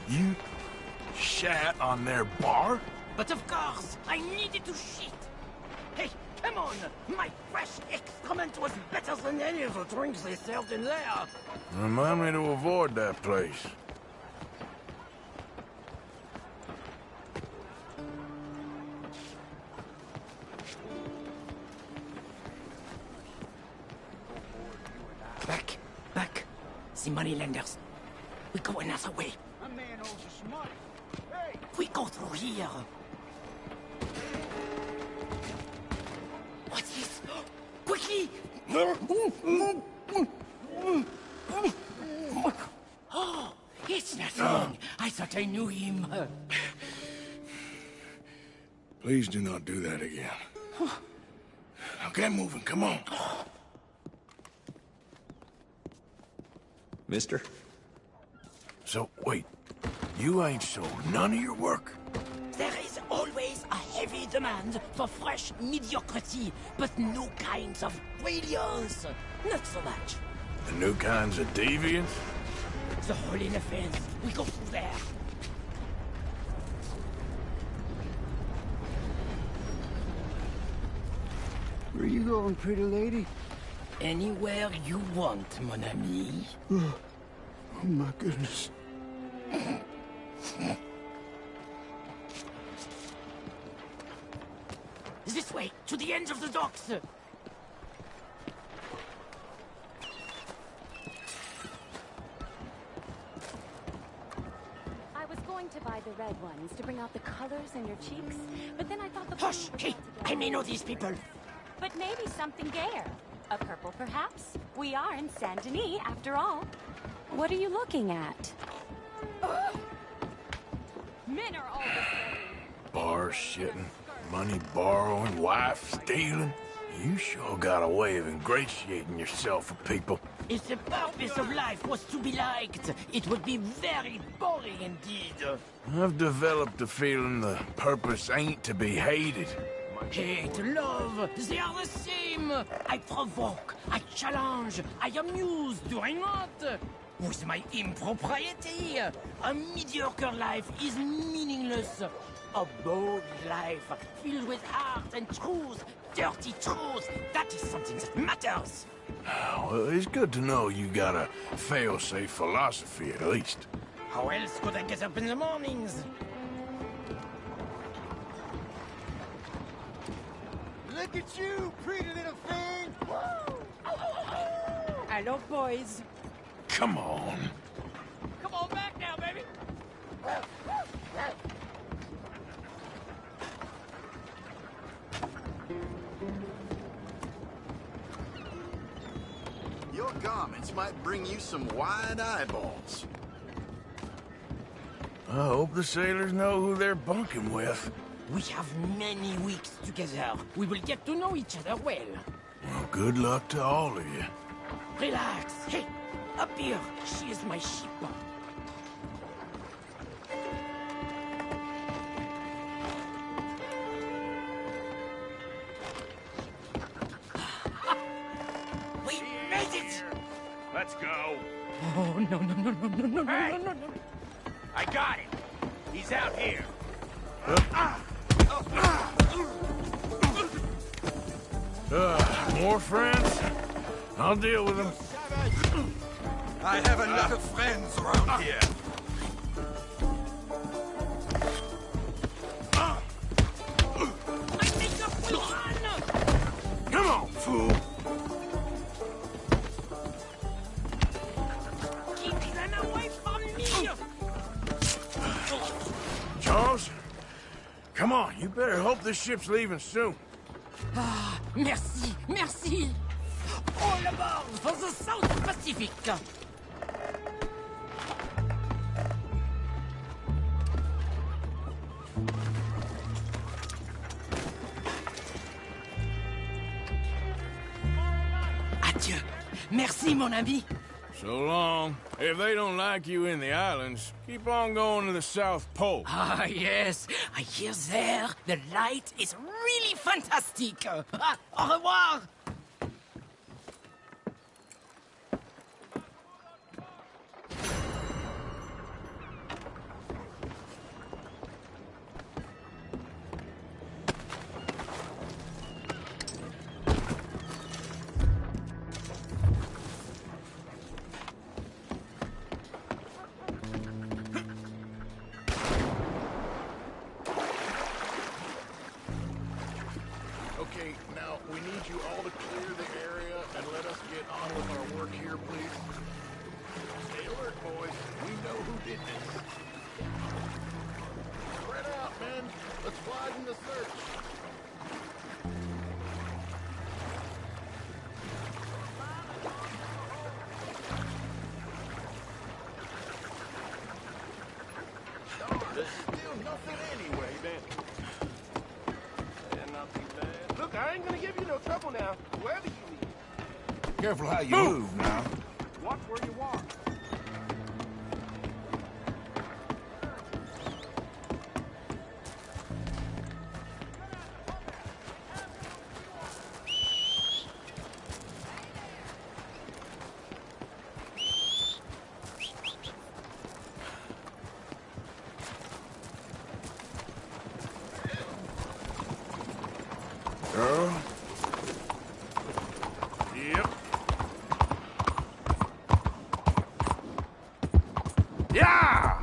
You shat on their bar? But of course, I needed to shit. Hey, come on! My fresh excrement was better than any of the drinks they served in there. Remind me to avoid that place. Back. The moneylenders. We go another way. A man owes us money. Hey! We go through here. What's this? Quickly! Oh, it's nothing. I thought I knew him. Please do not do that again. Now get moving, come on. Mister? So, wait. You ain't sold none of your work? There is always a heavy demand for fresh mediocrity, but no kinds of brilliance. Not so much. The new kinds of deviants? The hole in the fence. We go through there. Where you going, pretty lady? Anywhere you want, mon ami. Oh my goodness. This way, to the end of the docks. I was going to buy the red ones to bring out the colors in your cheeks, but then I thought the Hush! blue was Hey, altogether- I may know these people. But maybe something gayer. A purple, perhaps? We are in Saint Denis, after all. What are you looking at? Men are all the same. Bar shitting, money borrowing, wife stealing. You sure got a way of ingratiating yourself with people. If the purpose of life was to be liked, it would be very boring indeed. I've developed a feeling the purpose ain't to be hated. Hate, love, they are the same. I provoke, I challenge, I amuse, do I not? With my impropriety, a mediocre life is meaningless. A bold life, filled with art and truth, dirty truth, that is something that matters. Well, it's good to know you got a fail-safe philosophy, at least. How else could I get up in the mornings? Look at you, pretty little thing! Hello, boys. Come on. Come on back now, baby. Your garments might bring you some wide eyeballs. I hope the sailors know who they're bunking with. We have many weeks together. We will get to know each other well. Well, good luck to all of you. Relax. Hey, up here. She is my ship. We made it! Let's go. Oh, no, no, no, no, no, no, Hey! no, no, no. I got it. He's out here. More friends? I'll deal with them. I have enough of friends around here. I think the will run! Come on, fool! Keep them away from me! Charles? Come on, you better hope this ship's leaving soon. Ah, merci, merci! All aboard for the South Pacific! Adieu. Merci, mon ami. So long. If they don't like you in the islands, keep on going to the South Pole. Ah, yes. I hear there the light is really fantastic. Ah, au revoir. Now, we need you all to clear the area and let us get on with our work here, please. Stay alert, boys. We know who did this. Spread out, men. Let's widen the search. There's still nothing anyway, man. Yeah, not too bad. Look, I ain't gonna give you no trouble now. Whoever you need. Careful how you move now. Watch where you walk. Girl? Yep. Yeah!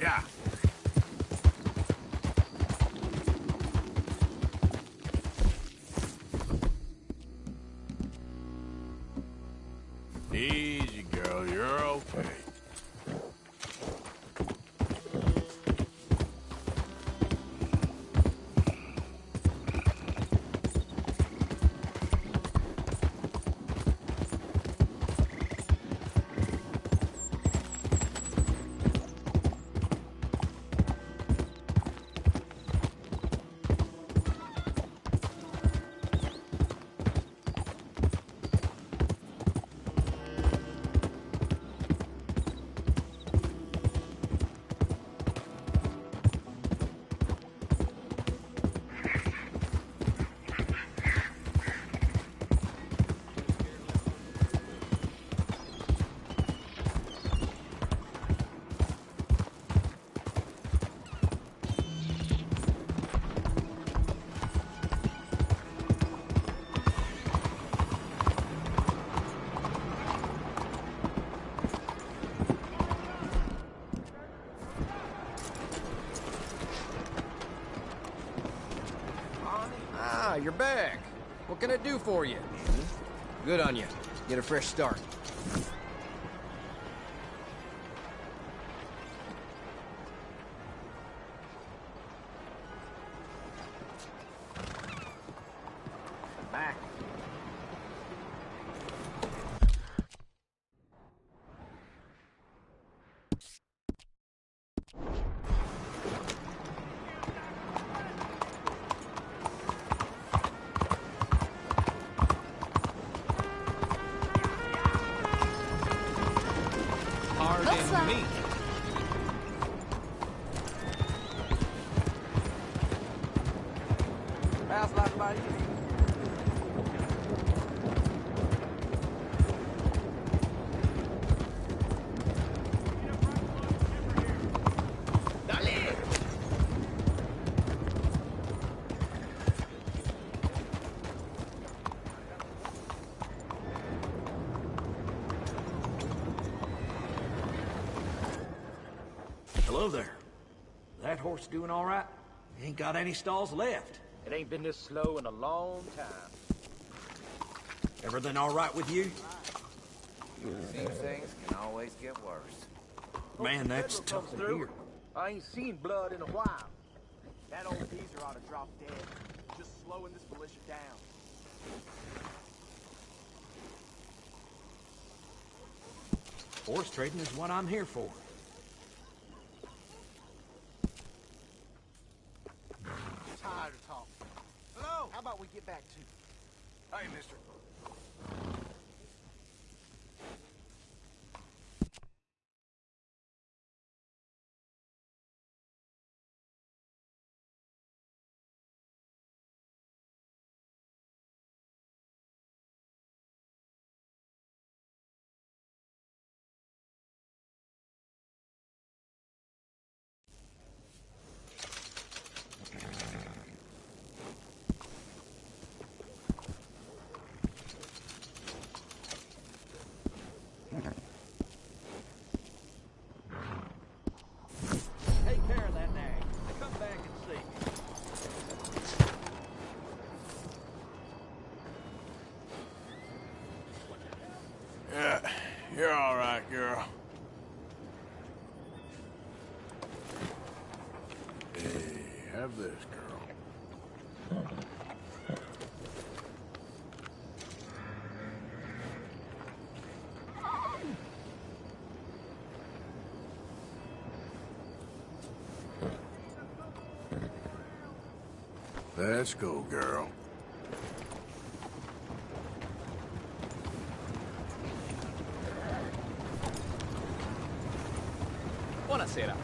Yeah. Easy, girl. You're okay. Ah, you're back. What can I do for you? Good on you. Get a fresh start. Back. Pardon me. How's life by you? Hello there. That horse doing all right? Ain't got any stalls left. It ain't been this slow in a long time. Everything all right with you? These things can always get worse. Man, that's tough to hear. I ain't seen blood in a while. That old geezer ought to drop dead. Just slowing this militia down. Horse trading is what I'm here for. Tired of talking. Hello? How about we get back to... Hey, mister. Take care of that nag. Come back and see me. Yeah, you're all right, girl. Hey, have this, girl. Let's go, girl. Buonasera.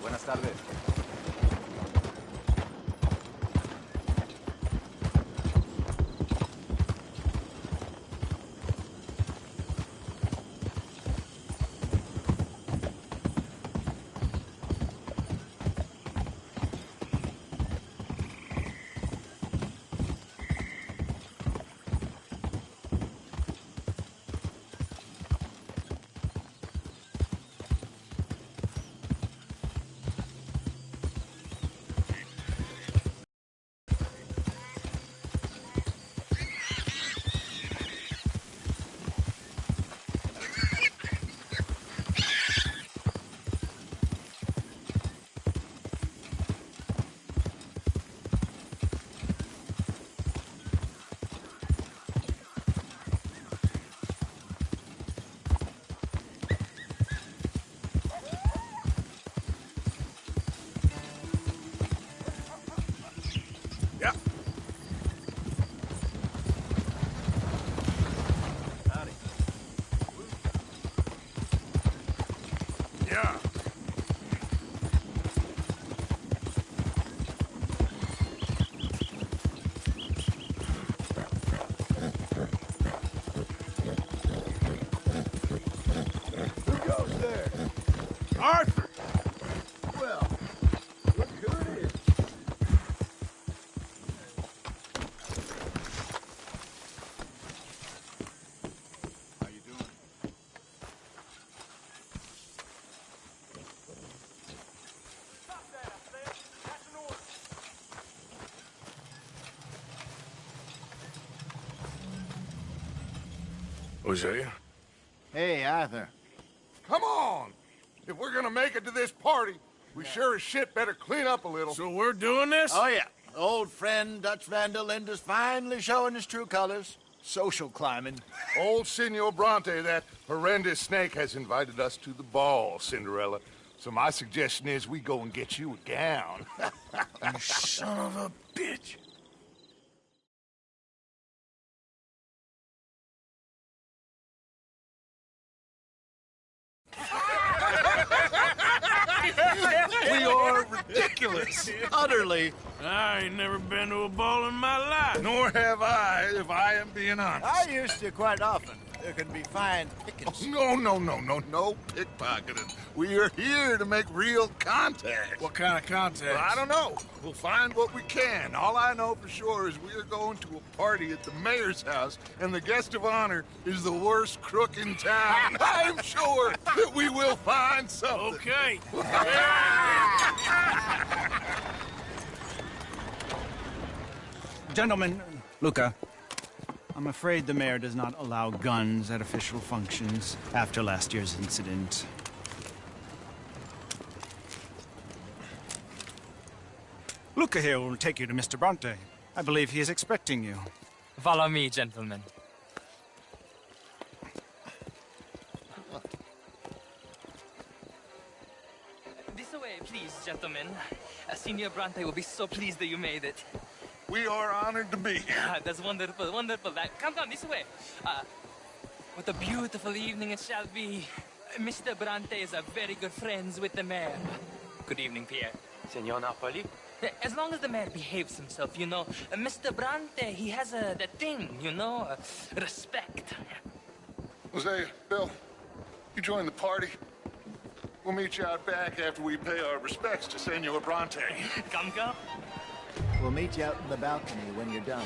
Buenas tardes. Arthur! Well, look who it is. How you doing? Hosea? Hey, Arthur. Come on! If we're gonna make it to this party, we sure as shit better clean up a little. So we're doing this? Oh, yeah. Old friend Dutch Van der Linde's finally showing his true colors. Social climbing. Old Senor Bronte, that horrendous snake, has invited us to the ball, Cinderella. So my suggestion is we go and get you a gown. You son of a bitch. We are ridiculous. Utterly. I ain't never been to a ball in my life. Nor have I, if I am being honest. I used to quite often. There can be fine pickings. No pickpocketing. We are here to make real contact. What kind of contact? Well, I don't know. We'll find what we can. All I know for sure is we are going to a party at the mayor's house, and the guest of honor is the worst crook in town. I'm sure that we will find something. Okay. Gentlemen, Luca, I'm afraid the mayor does not allow guns at official functions after last year's incident. Luca here will take you to Mr. Bronte. I believe he is expecting you. Follow me, gentlemen. This way, please, gentlemen. Senior Bronte will be so pleased that you made it. We are honored to be here. That's wonderful, wonderful. Come this way. What a beautiful evening it shall be. Mr. Bronte is a very good friends with the mayor. Good evening, Pierre. Senor Napoli? As long as the mayor behaves himself, you know. Mr. Bronte, he has that thing, you know, respect. Hosea, Bill, you join the party. We'll meet you out back after we pay our respects to Senor Bronte. Come. We'll meet you out in the balcony when you're done.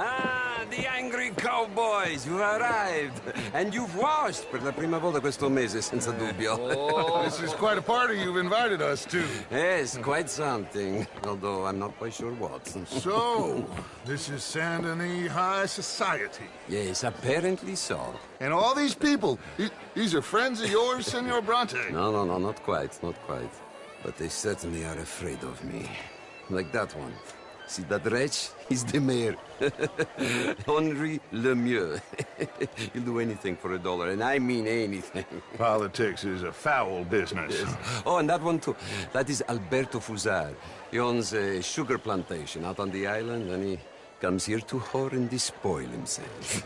Ah, the angry cowboys, you've arrived. And you've washed per la prima volta questo mese, senza dubbio. Oh, this is quite a party you've invited us to. Yes, quite something. Although I'm not quite sure what. So, this is Saint Denis High Society. Yes, apparently so. And all these people, these are friends of yours, Senor Bronte? No, not quite. But they certainly are afraid of me. Like that one. See that wretch? He's the mayor. Henri Lemieux. He'll do anything for $1, and I mean anything. Politics is a foul business. Yes. Oh, and that one too. That is Alberto Fusar. He owns a sugar plantation out on the island, and he comes here to whore and despoil himself.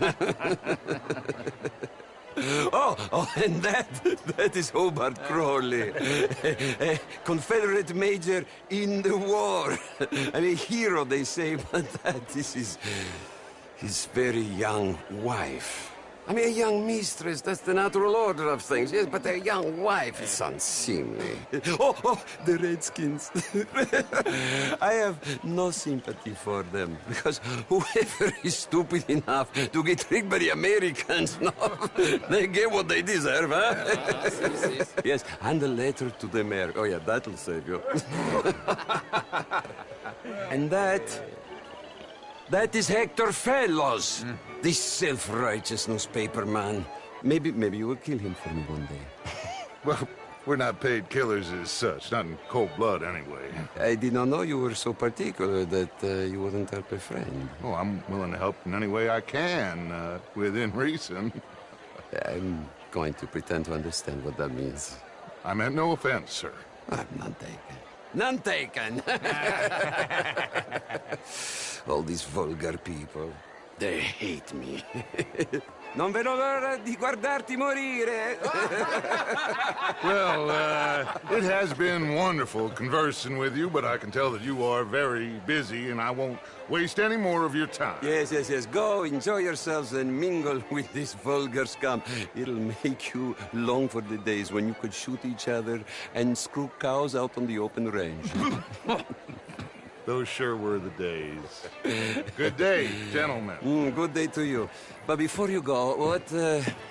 Oh, and that is Hobart Crawley, a Confederate major in the war. And a hero, they say, but that is his very young wife. I mean, a young mistress, that's the natural order of things, yes, but a young wife is unseemly. Oh, the Redskins. I have no sympathy for them, because whoever is stupid enough to get tricked by the Americans, no, they get what they deserve, huh? Yes, and a letter to the mayor. Oh, yeah, that'll save you. And that is Hector Fellows, this self-righteous newspaper man. Maybe you will kill him for me one day. Well, we're not paid killers as such, not in cold blood anyway. I did not know you were so particular that you wouldn't help a friend. Oh, I'm willing to help in any way I can, within reason. I'm going to pretend to understand what that means. I meant no offense, sir. None taken. None taken! All these vulgar people. They hate me. Non vedo l'ora di guardarti morire. Well, it has been wonderful conversing with you, but I can tell that you are very busy, and I won't waste any more of your time. Yes. Go, enjoy yourselves, and mingle with this vulgar scum. It'll make you long for the days when you could shoot each other and screw cows out on the open range. Those sure were the days. Good day, gentlemen. Good day to you. But before you go, what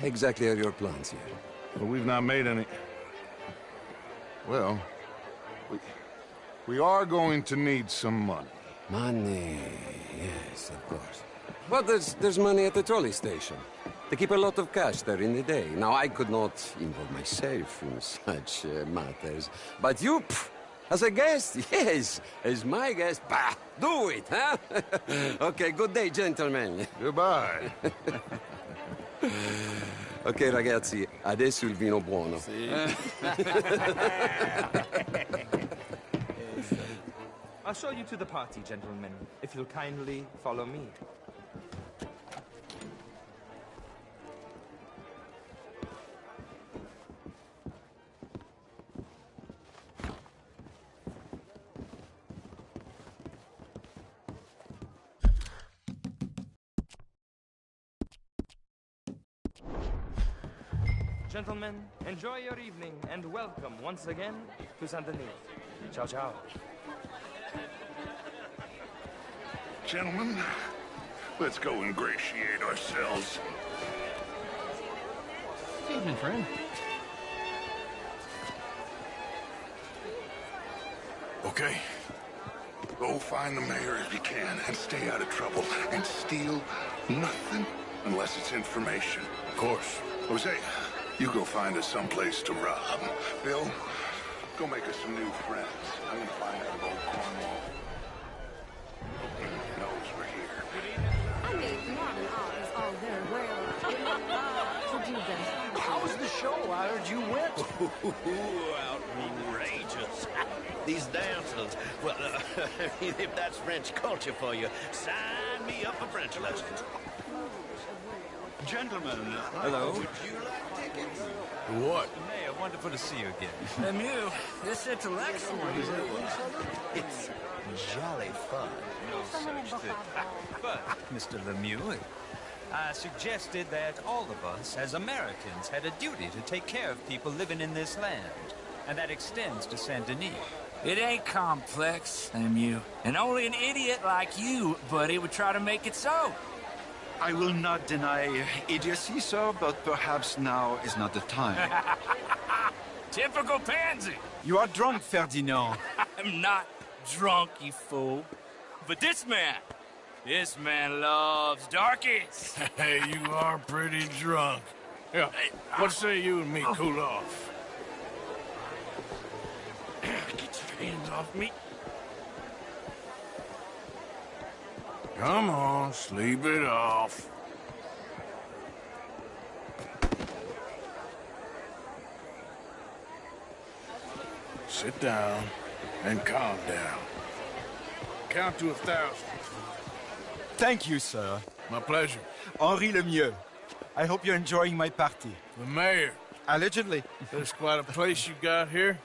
exactly are your plans here? Well, we've not made any... Well, we are going to need some money. Money, yes, of course. But there's money at the trolley station. They keep a lot of cash there in the day. Now, I could not involve myself in such matters. But you... As a guest? Yes. As my guest? Bah! Do it, huh? Okay, good day, gentlemen. Goodbye. Ok, ragazzi, adesso il vino buono. I'll show you to the party, gentlemen, if you'll kindly follow me. Gentlemen, enjoy your evening and welcome once again to Saint Denis. Ciao, ciao. Gentlemen, let's go ingratiate ourselves. Evening, friend. Okay. Go find the mayor if you can and stay out of trouble. And steal nothing unless it's information. Of course. Jose, you go find us someplace to rob. Bill, go make us some new friends. I'm gonna find out about Cornwall. He knows we're here. I mean, modern art is all very well. Would you guys? How was the show? I heard you went. Outrageous. These dancers, well, if that's French culture for you, sign me up for French lessons. Gentlemen. Hello. Would you like tickets? What? Mayor, wonderful to see you again. Lemieux, this intellectual. It's jolly fun. No such thing. But, Mr. Lemieux, I suggested that all of us, as Americans, had a duty to take care of people living in this land. And that extends to Saint Denis. It ain't complex, Lemieux. And only an idiot like you, buddy, would try to make it so. I will not deny idiocy, sir, but perhaps now is not the time. Typical pansy. You are drunk, Ferdinand. I'm not drunk, you fool. But this man loves darkies. Hey, you are pretty drunk. Yeah, what say you and me cool off? Get your hands off me. Come on, sleep it off. Sit down and calm down. Count to 1,000. Thank you, sir. My pleasure. Henri Lemieux. I hope you're enjoying my party. The mayor. Allegedly. There's quite a place you got here.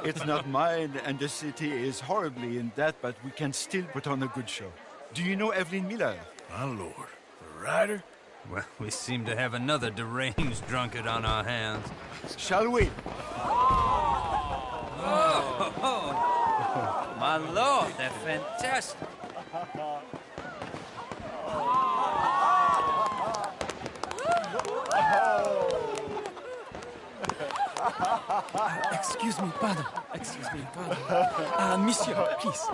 It's not mine, and the city is horribly in debt, but we can still put on a good show. Do you know Evelyn Miller? My lord. The writer? Well, we seem to have another deranged drunkard on our hands. Shall we? Oh, my lord, they're fantastic. Excuse me, pardon. Monsieur, please.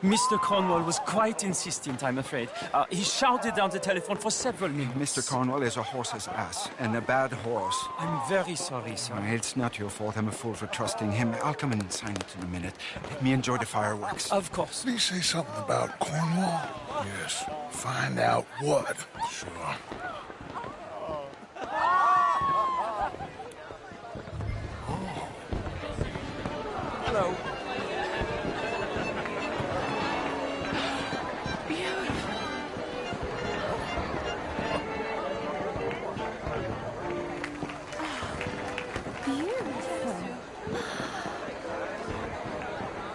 Mr. Cornwall was quite insistent, I'm afraid. He shouted down the telephone for several minutes. Mr. Cornwall is a horse's ass, and a bad horse. I'm very sorry, sir. It's not your fault. I'm a fool for trusting him. I'll come in and sign it in a minute. Let me enjoy the fireworks. Of course. Did he say something about Cornwall? Yes. Find out what. Sure. Crow.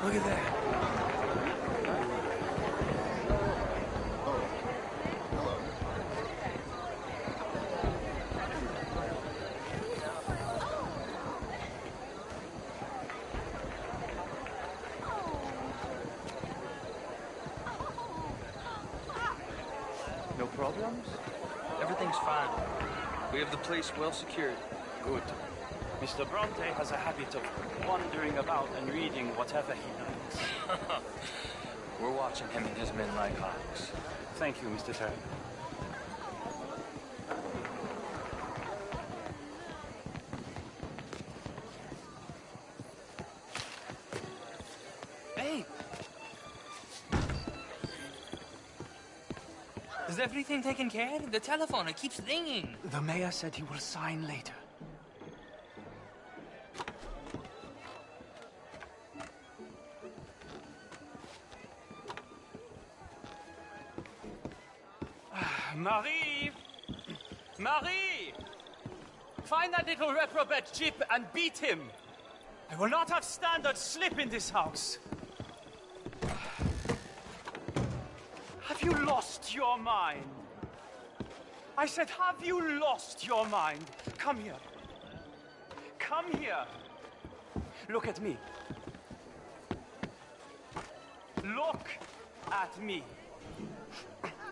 Look at that. No problems? Everything's fine. We have the place well secured. Good. Mr. Bronte has a habit of wandering about and reading whatever he likes. We're watching him and his men like hawks. Thank you, Mr. Turner. Hey! Is everything taken care of? The telephone, it keeps ringing. The mayor said he will sign later. Marie! Marie! Find that little reprobate Chip and beat him. I will not have standard slip in this house. Have you lost your mind? I said, have you lost your mind? Come here. Come here. Look at me. Look at me.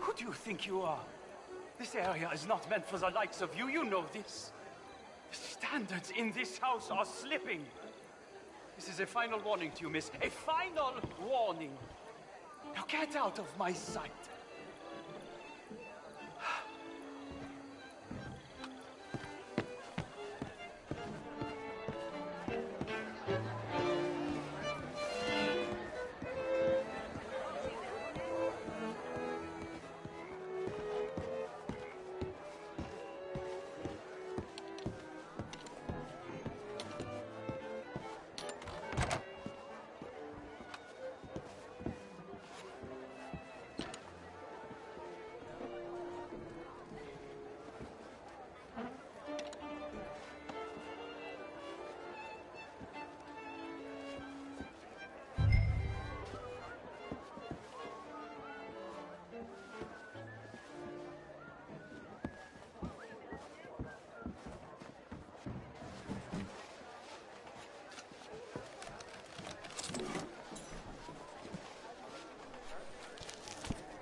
Who do you think you are? This area is not meant for the likes of you. You know this. The standards in this house are slipping. This is a final warning to you, miss. A final warning. Now get out of my sight.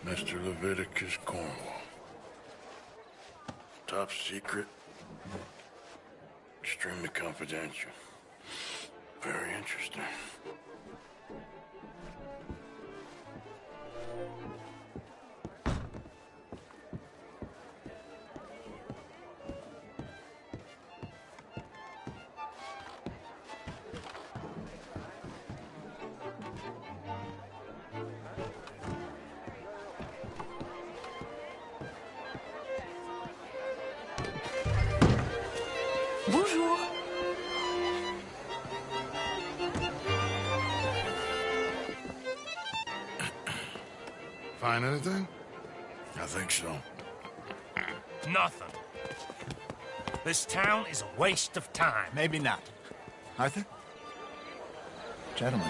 Mr. Leviticus Cornwall. Top secret. Extremely confidential. Very interesting. Bonjour. Find anything? I think so. Nothing. This town is a waste of time. Maybe not. Arthur? Gentlemen,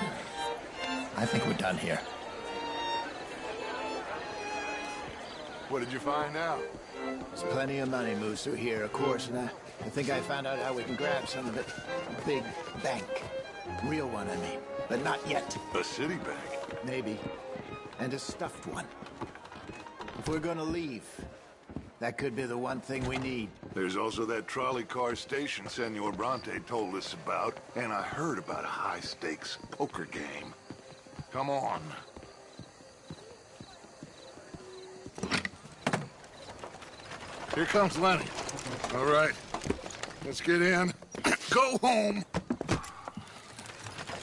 I think we're done here. What did you find out? There's plenty of money moves through here, of course, and I think I found out how we can grab some of it. A big bank. Real one, I mean. But not yet. A city bank? Maybe. And a stuffed one. If we're gonna leave, that could be the one thing we need. There's also that trolley car station Senor Bronte told us about, and I heard about a high-stakes poker game. Come on. Here comes Lenny. All right, let's get in. Go home.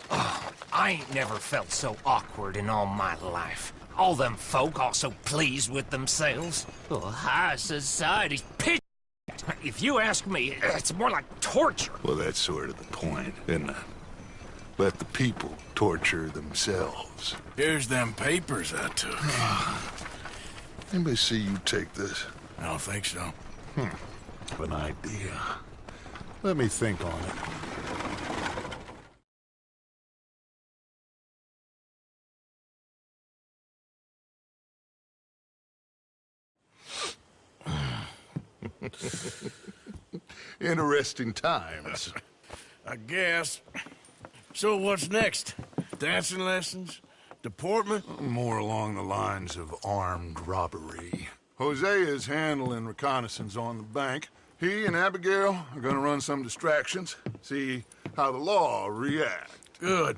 Oh, I ain't never felt so awkward in all my life. All them folk all so pleased with themselves. Oh, high society's pitch. If you ask me, it's more like torture. Well, that's sort of the point, isn't it? Let the people torture themselves. Here's them papers I took. Let me see you take this. I don't think so. An idea. Let me think on it. Interesting times. I guess. So what's next? Dancing lessons? Deportment? More along the lines of armed robbery. Hosea is handling reconnaissance on the bank. He and Abigail are gonna run some distractions, see how the law reacts. Good.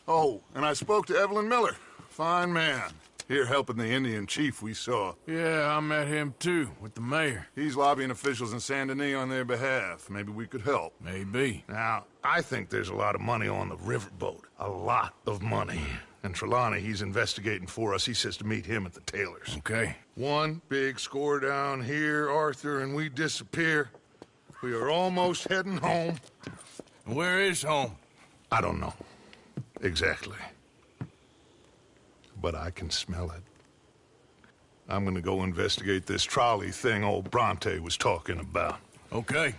Oh, and I spoke to Evelyn Miller. Fine man. Here helping the Indian chief we saw. Yeah, I met him too, with the mayor. He's lobbying officials in Saint Denis on their behalf. Maybe we could help. Maybe. Now, I think there's a lot of money on the riverboat. A lot of money. And Trelawney, he's investigating for us. He says to meet him at the Taylor's. Okay. One big score down here, Arthur, and we disappear. We are almost heading home. Where is home? I don't know. Exactly. But I can smell it. I'm gonna go investigate this trolley thing old Bronte was talking about. Okay.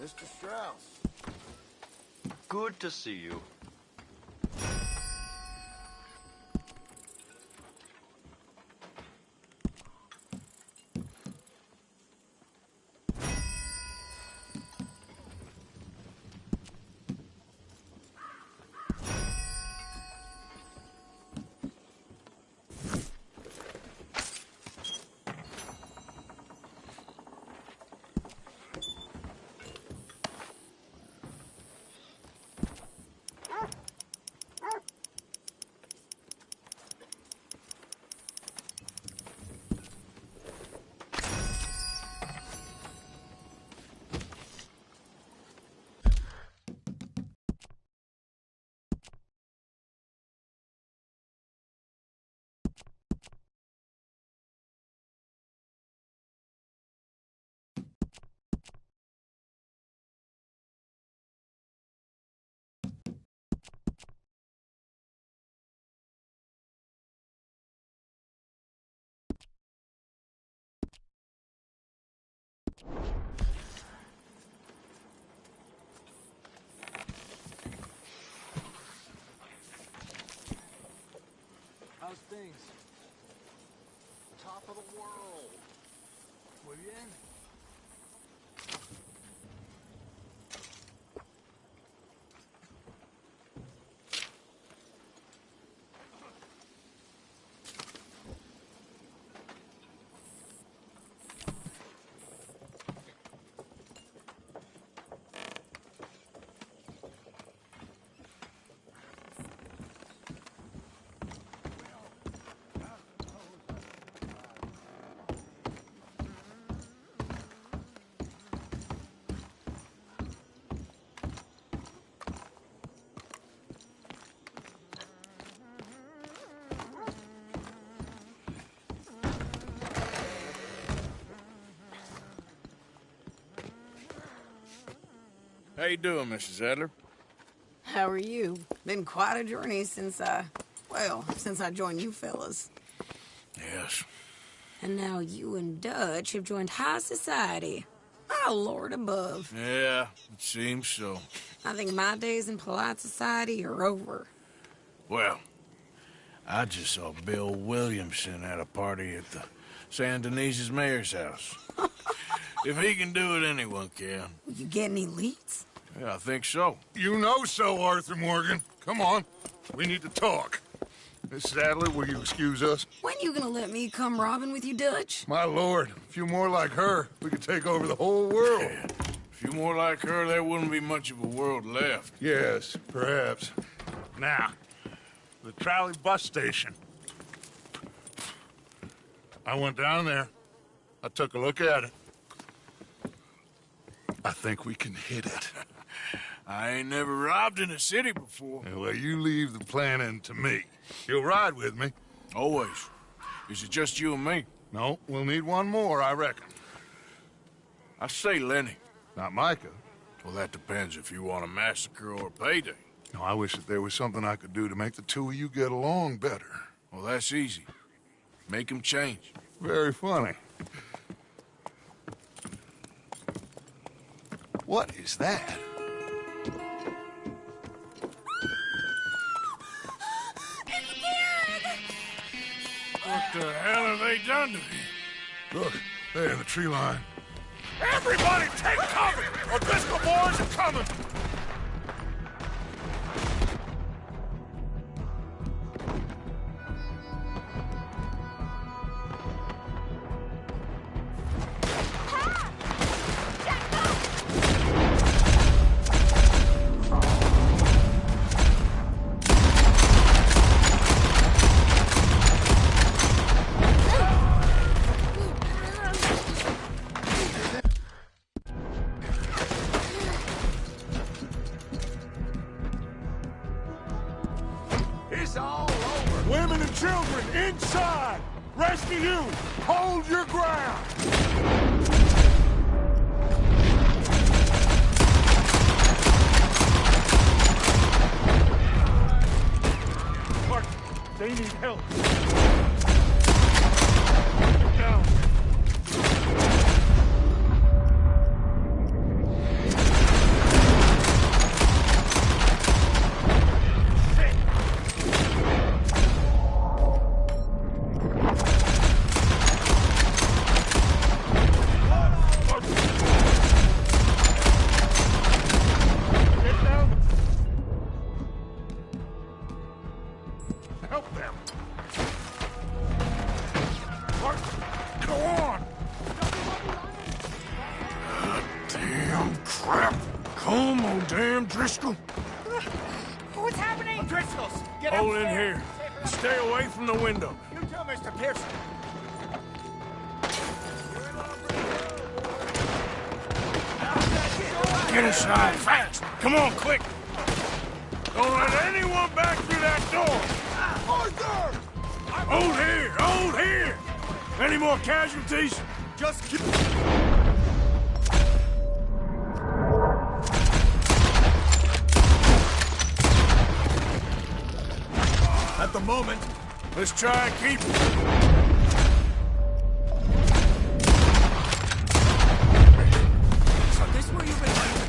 Mr. Strauss. Good to see you. How's things? Top of the world. Muy bien. How you doing, Mrs. Adler? How are you? Been quite a journey since I joined you fellas. Yes. And now you and Dutch have joined high society. Oh, Lord above. Yeah, it seems so. I think my days in polite society are over. Well, I just saw Bill Williamson at a party at the San Denise's mayor's house. If he can do it, anyone can. You get any leads? Yeah, I think so. You know so, Arthur Morgan. Come on. We need to talk. Miss Adler, will you excuse us? When you gonna let me come robbing with you, Dutch? My lord, a few more like her, we could take over the whole world. Yeah. A few more like her, there wouldn't be much of a world left. Yes, perhaps. Now, the trolley bus station. I went down there. I took a look at it. I think we can hit it. I ain't never robbed in a city before. Well, you leave the planning to me. You'll ride with me. Always. Is it just you and me? No, we'll need one more, I reckon. I say Lenny. Not Micah. Well, that depends if you want a massacre or a payday. No, I wish that there was something I could do to make the two of you get along better. Well, that's easy. Make them change. Very funny. What is that? What the hell have they done to me? Look, there in the tree line. Everybody take cover! O'Driscoll boys are coming! Women and children, inside! Rest of you, hold your ground! Mark, they need help. Down. Go on! Damn crap! Come on, damn Driscoll! What's happening? Driscoll's! Get Hold in upstairs. here. Stay away from the window. You tell Mr. Pearson. Get inside, fast! Come on, quick! Don't let anyone back through that door! Arthur! Hold here! Hold here! Any more casualties? Just keep... At the moment... Let's try and keep it. So this where you've been hiding?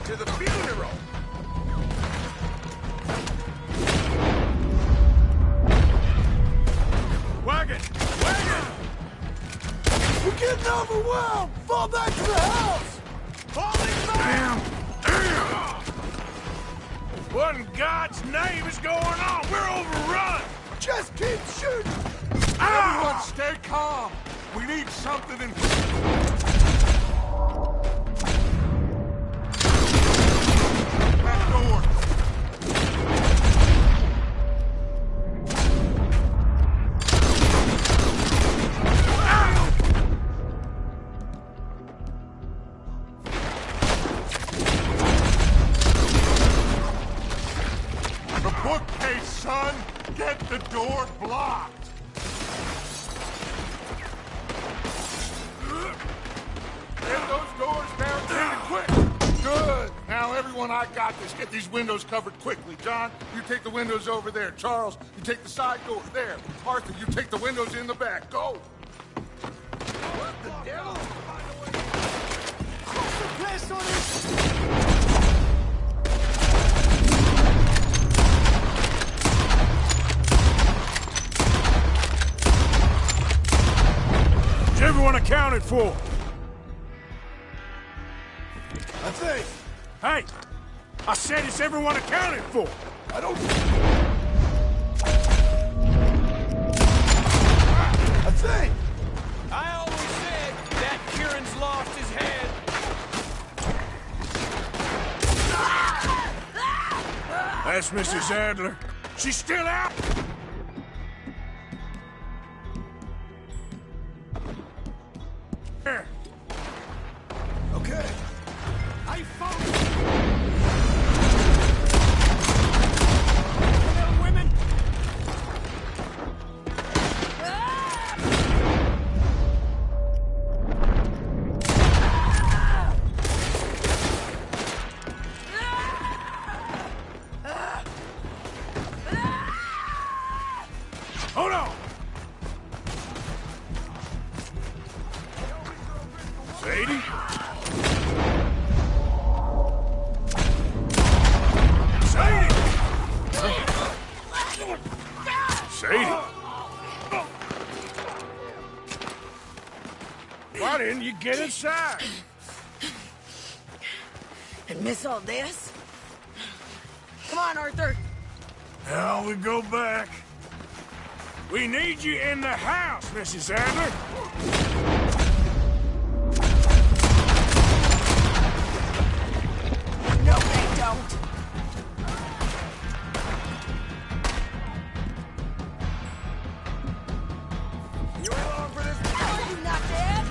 To the funeral! Wagon! Wagon! We're getting overwhelmed! Fall back to the house! Falling back! Damn! What in God's name is going on? We're overrun! Just keep shooting! Everyone stay calm! We need something in... Back door! The bookcase, son! Get the door blocked! Get those doors barricaded quick! Good! Now, everyone, I got this. Get these windows covered quickly. John, you take the windows over there. Charles, you take the side door there. Arthur, you take the windows in the back. Go! What the devil? Blast on us! Is everyone accounted for? I think. Hey! I said is everyone accounted for? I don't... I think. I always said that Kieran's lost his head. That's Mrs. Adler. She's still out? Here. Okay. I found you. Women. Hold on. Sadie? Sadie! Why didn't you get inside? And miss all this? Come on, Arthur. Now we go back. We need you in the house, Mrs. Adler. No, they don't. You ain't long for this. Are you not dead?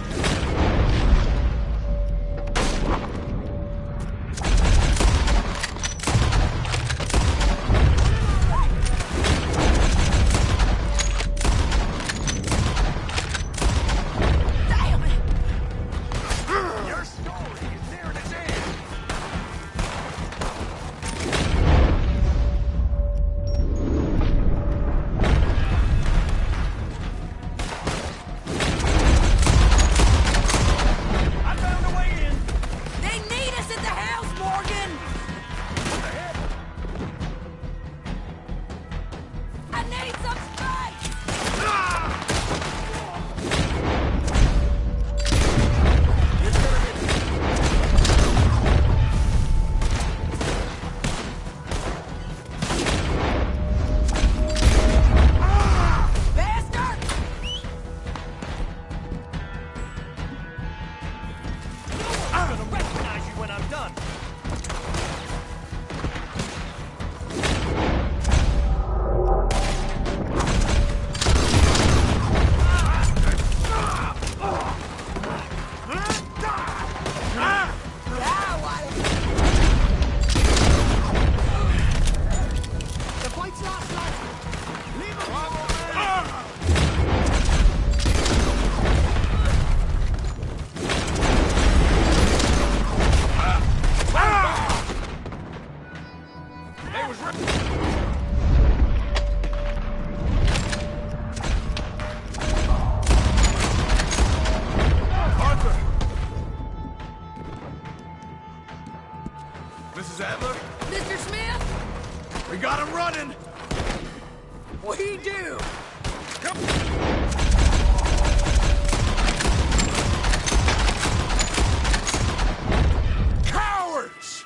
Mrs. Adler? Mr. Smith? We got him running! We do! Cowards!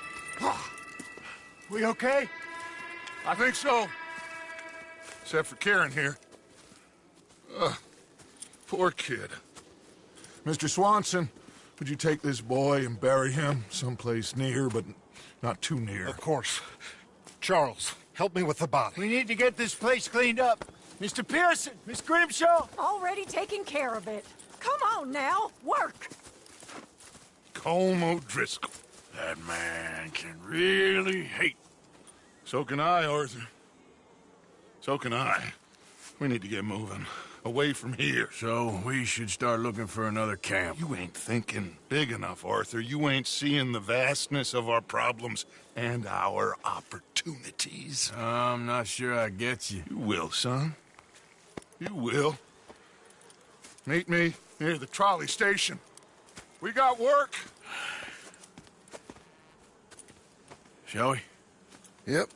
We okay? I think so. Except for Karen here. Poor kid. Mr. Swanson, would you take this boy and bury him someplace near, but not too near? Of course. Charles, help me with the body. We need to get this place cleaned up. Mr. Pearson, Miss Grimshaw. Already taking care of it. Come on now, work. Colm O'Driscoll. That man can really hate. So can I, Arthur. So can I. We need to get moving. Away from here. So we should start looking for another camp. You ain't thinking big enough, Arthur. You ain't seeing the vastness of our problems and our opportunities. I'm not sure I get you. You will, son. You will. Meet me near the trolley station. We got work. Shall we? Yep.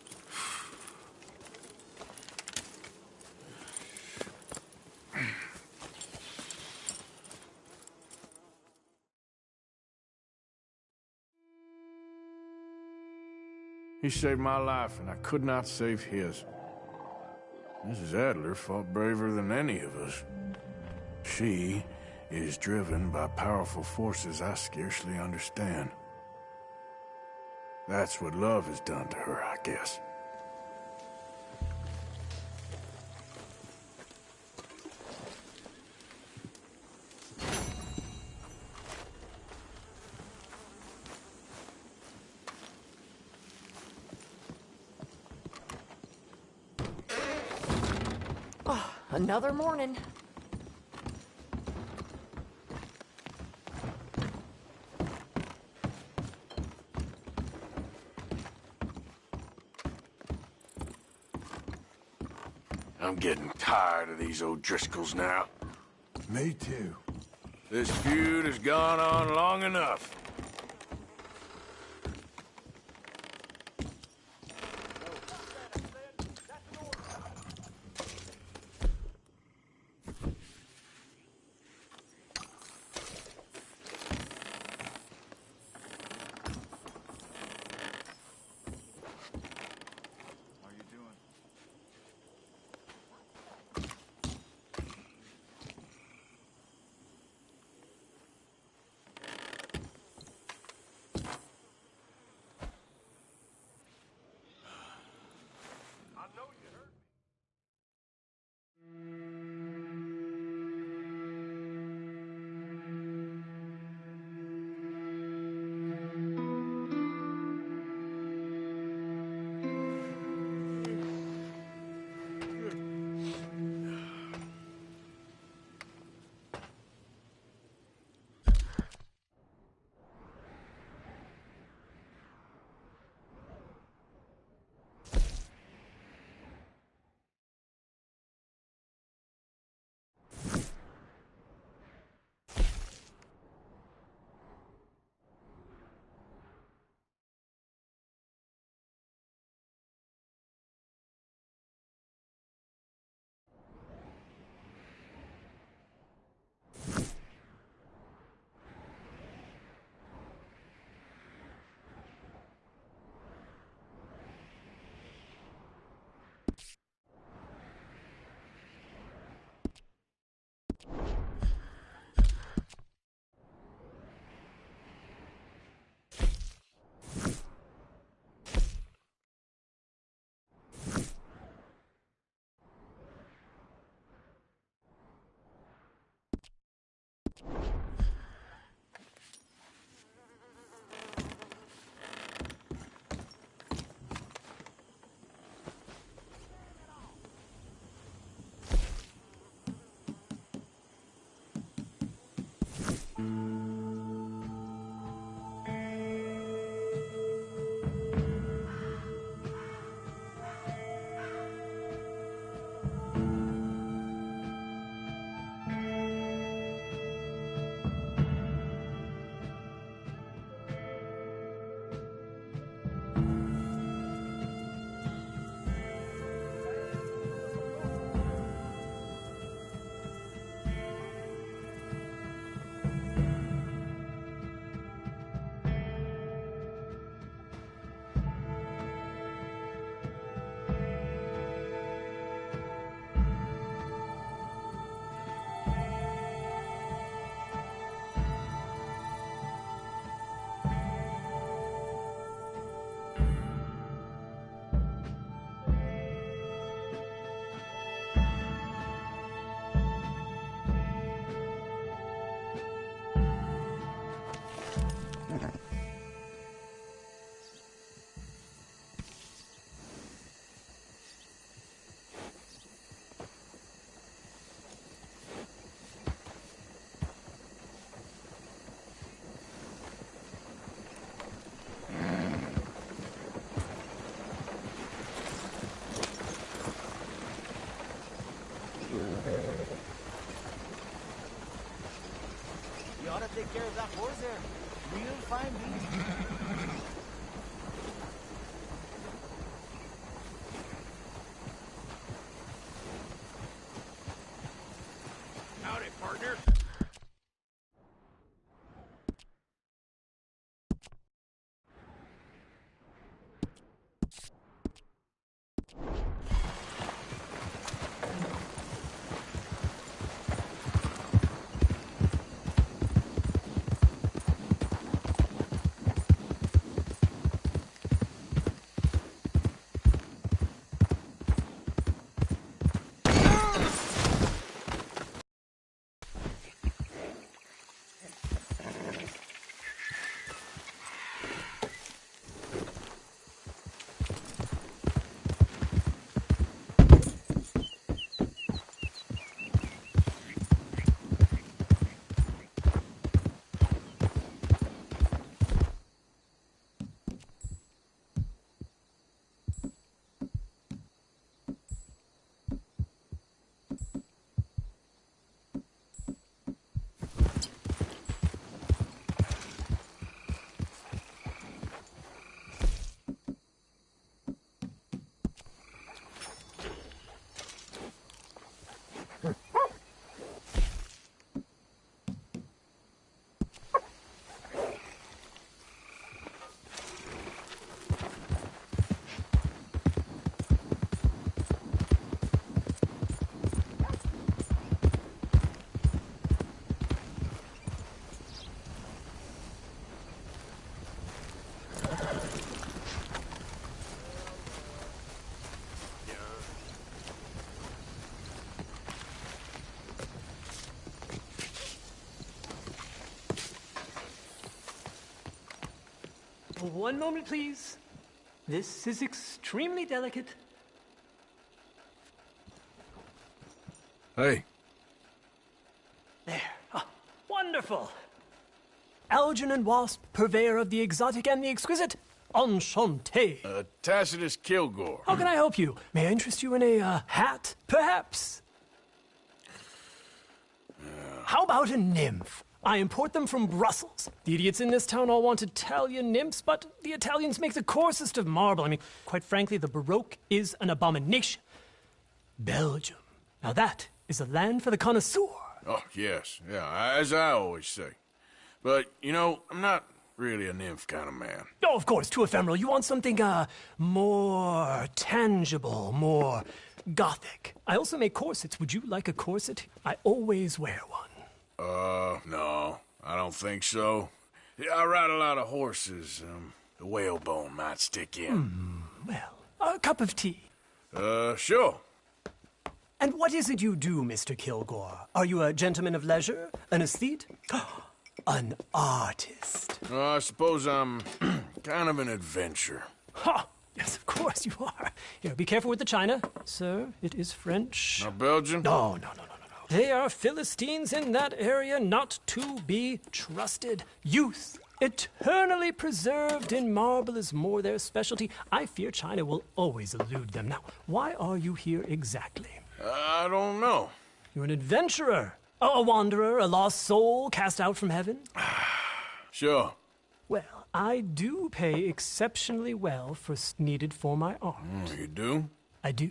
He saved my life, and I could not save his. Mrs. Adler fought braver than any of us. She is driven by powerful forces I scarcely understand. That's what love has done to her, I guess. Another morning. I'm getting tired of these O'Driscolls now. Me too. This feud has gone on long enough. take care of that horse there, we'll find these. Howdy, partner. One moment, please. This is extremely delicate. Hey. There. Ah, wonderful. Algernon Wasp, purveyor of the exotic and the exquisite. Enchanté. Tacitus Kilgore. How can I help you? May I interest you in a hat, perhaps? How about a nymph? I import them from Brussels. The idiots in this town all want Italian nymphs, but the Italians make the coarsest of marble. I mean, quite frankly, the Baroque is an abomination. Belgium. Now that is a land for the connoisseur. Oh, yes. Yeah, as I always say. But, you know, I'm not really a nymph kind of man. Oh, of course, too ephemeral. You want something, more tangible, more gothic. I also make corsets. Would you like a corset? I always wear one. No, I don't think so. I ride a lot of horses. The whalebone might stick in. Well, a cup of tea. Sure. And what is it you do, Mr. Kilgore? Are you a gentleman of leisure? An aesthete? An artist? I suppose I'm kind of an adventurer. Ha! Yes, of course you are. Here, be careful with the china. Sir, it is French. Not Belgian? No. They are Philistines in that area, not to be trusted. Youth, eternally preserved in marble, is more their specialty. I fear China will always elude them. Now, why are you here exactly? I don't know. You're an adventurer, a wanderer, a lost soul cast out from heaven? Sure. Well, I do pay exceptionally well for needed for my art. You do? I do.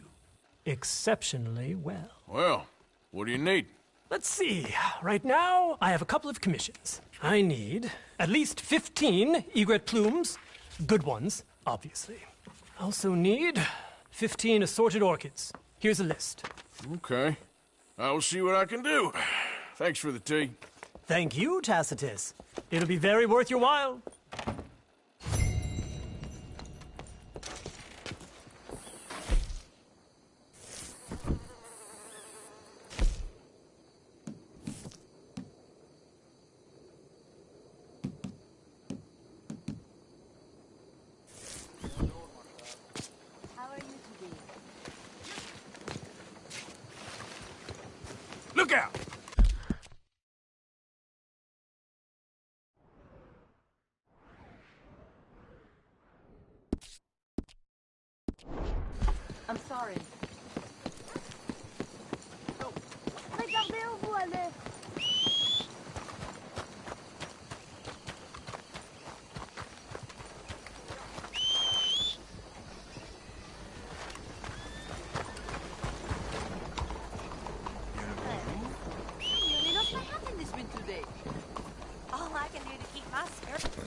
Exceptionally well. Well, what do you need? Let's see. Right now, I have a couple of commissions. I need at least 15 egret plumes. Good ones, obviously. I also need 15 assorted orchids. Here's a list. Okay. I will see what I can do. Thanks for the tea. Thank you, Tacitus. It'll be very worth your while. Look out! I'm sorry. Regardez où vous allez.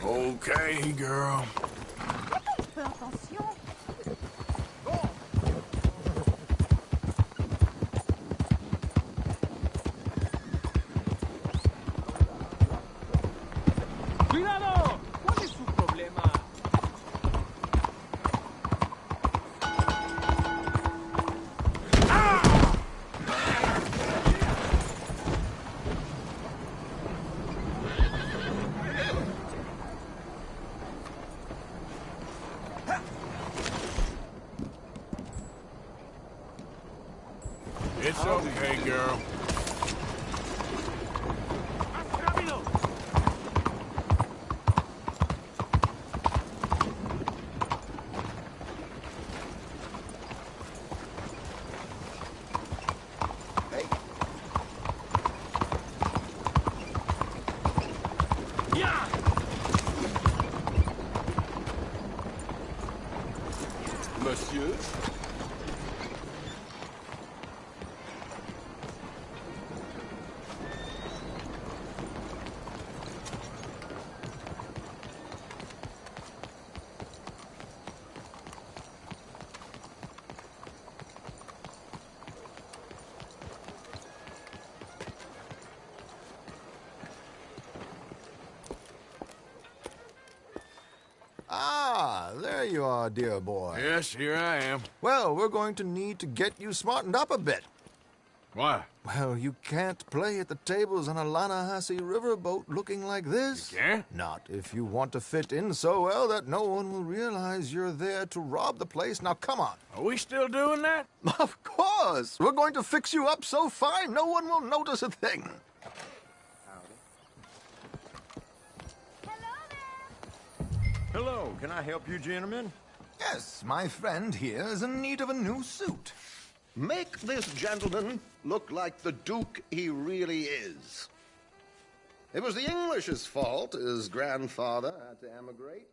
Okay, girl. Fais attention. ¡Cuidado! ¿Cuál es su problema? It's okay, girl. Monsieur? Ah, there you are, dear boy. Yes, here I am. Well, we're going to need to get you smartened up a bit. Why? Well, you can't play at the tables on a Lannahechee riverboat looking like this. You can't? Not if you want to fit in so well that no one will realize you're there to rob the place. Now, come on. Are we still doing that? Of course. We're going to fix you up so fine no one will notice a thing. Hello, can I help you, gentlemen? Yes, my friend here is in need of a new suit. Make this gentleman look like the Duke he really is. It was the English's fault his grandfather had to emigrate.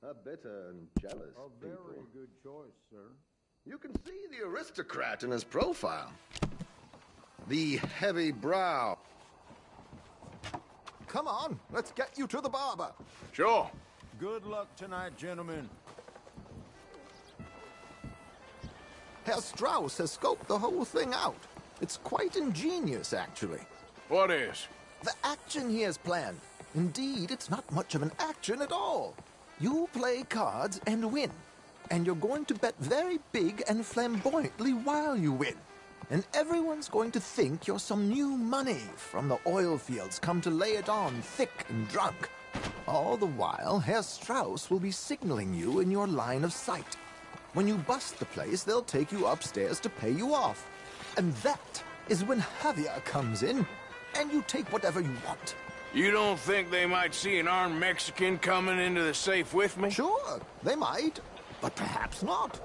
A bitter and jealous Very people. good choice, sir. You can see the aristocrat in his profile. The heavy brow. Come on, let's get you to the barber. Sure. Good luck tonight, gentlemen. Herr Strauss has scoped the whole thing out. It's quite ingenious, actually. What is? The action he has planned. Indeed, it's not much of an action at all. You play cards and win. And you're going to bet very big and flamboyantly while you win. And everyone's going to think you're some new money from the oil fields come to lay it on thick and drunk. All the while, Herr Strauss will be signaling you in your line of sight. When you bust the place, they'll take you upstairs to pay you off. And that is when Javier comes in, and you take whatever you want. You don't think they might see an armed Mexican coming into the safe with me? Sure, they might, but perhaps not.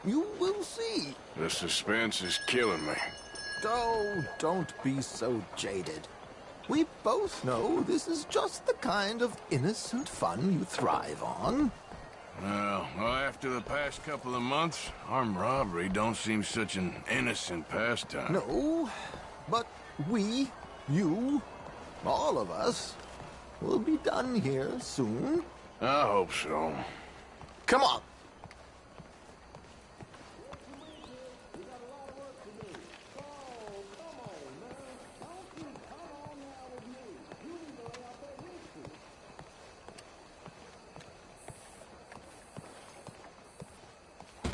You will see. The suspense is killing me. Oh, don't be so jaded. We both know this is just the kind of innocent fun you thrive on. Well, after the past couple of months, armed robbery don't seem such an innocent pastime. No, but we, you, all of us, will be done here soon. I hope so. Come on.